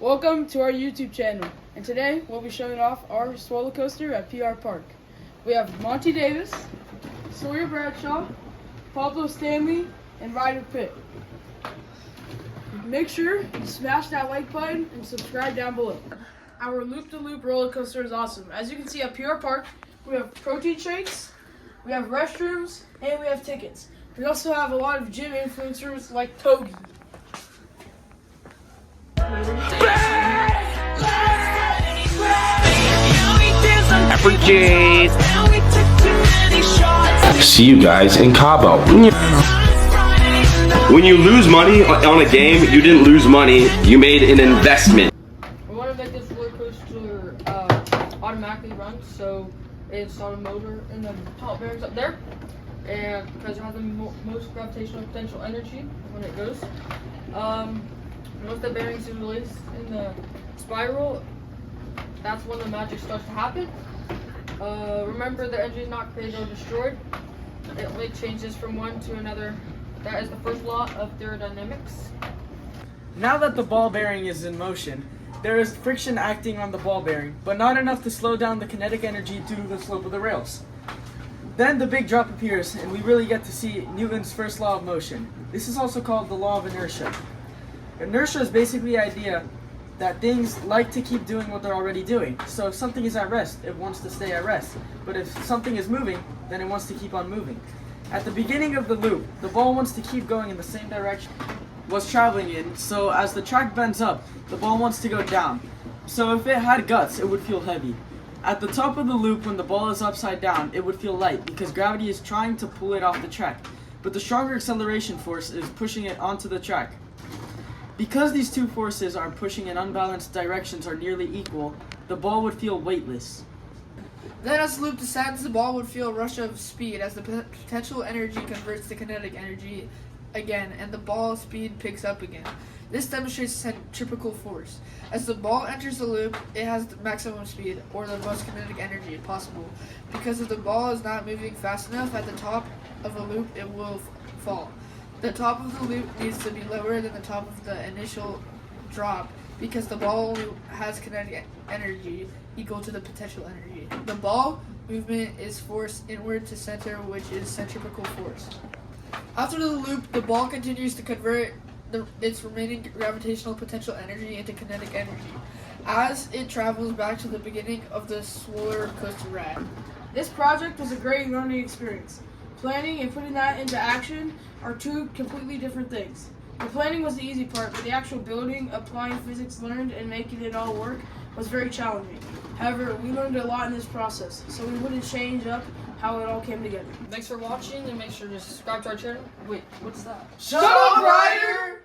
Welcome to our YouTube channel, and today we'll be showing off our Swoller coaster at PR Park. We have Monty Davis, Sawyer Bradshaw, Pablo Stanley, and Ryder Pitt. Make sure you smash that like button and subscribe down below. Our loop-to-loop roller coaster is awesome. As you can see at PR Park, we have protein shakes, we have restrooms, and we have tickets. We also have a lot of gym influencers like Togi. See you guys in Cabo. When you lose money on a game, you didn't lose money, you made an investment. We want to make this roller coaster automatically run, so it's on a motor in the top bearings up there, and because it has the most gravitational potential energy when it goes. Once the bearings is released in the spiral, that's when the magic starts to happen. Remember, the energy is not created or destroyed. It only changes from one to another. That is the first law of thermodynamics. Now that the ball bearing is in motion, there is friction acting on the ball bearing, but not enough to slow down the kinetic energy due to the slope of the rails. Then the big drop appears, and we really get to see Newton's first law of motion. This is also called the law of inertia. Inertia is basically the idea that things like to keep doing what they're already doing. So if something is at rest, it wants to stay at rest. But if something is moving, then it wants to keep on moving. At the beginning of the loop, the ball wants to keep going in the same direction it was traveling in, so as the track bends up, the ball wants to go down. So if it had guts, it would feel heavy. At the top of the loop, when the ball is upside down, it would feel light because gravity is trying to pull it off the track, but the stronger acceleration force is pushing it onto the track. Because these two forces are pushing in unbalanced directions are nearly equal, the ball would feel weightless. Then as the loop descends, the ball would feel a rush of speed as the potential energy converts to kinetic energy again, and the ball speed picks up again. This demonstrates centripetal force. As the ball enters the loop, it has the maximum speed, or the most kinetic energy possible. Because if the ball is not moving fast enough at the top of a loop, it will fall. The top of the loop needs to be lower than the top of the initial drop because the ball only has kinetic energy equal to the potential energy. The ball movement is force inward to center, which is centripetal force. After the loop, the ball continues to convert its remaining gravitational potential energy into kinetic energy as it travels back to the beginning of the Swoller coaster ride. This project was a great learning experience. Planning and putting that into action are two completely different things. The planning was the easy part, but the actual building, applying physics learned, and making it all work was very challenging. However, we learned a lot in this process, so we wouldn't change up how it all came together. Thanks for watching, and make sure to subscribe to our channel. Wait, what's that? Shut up, Ryder!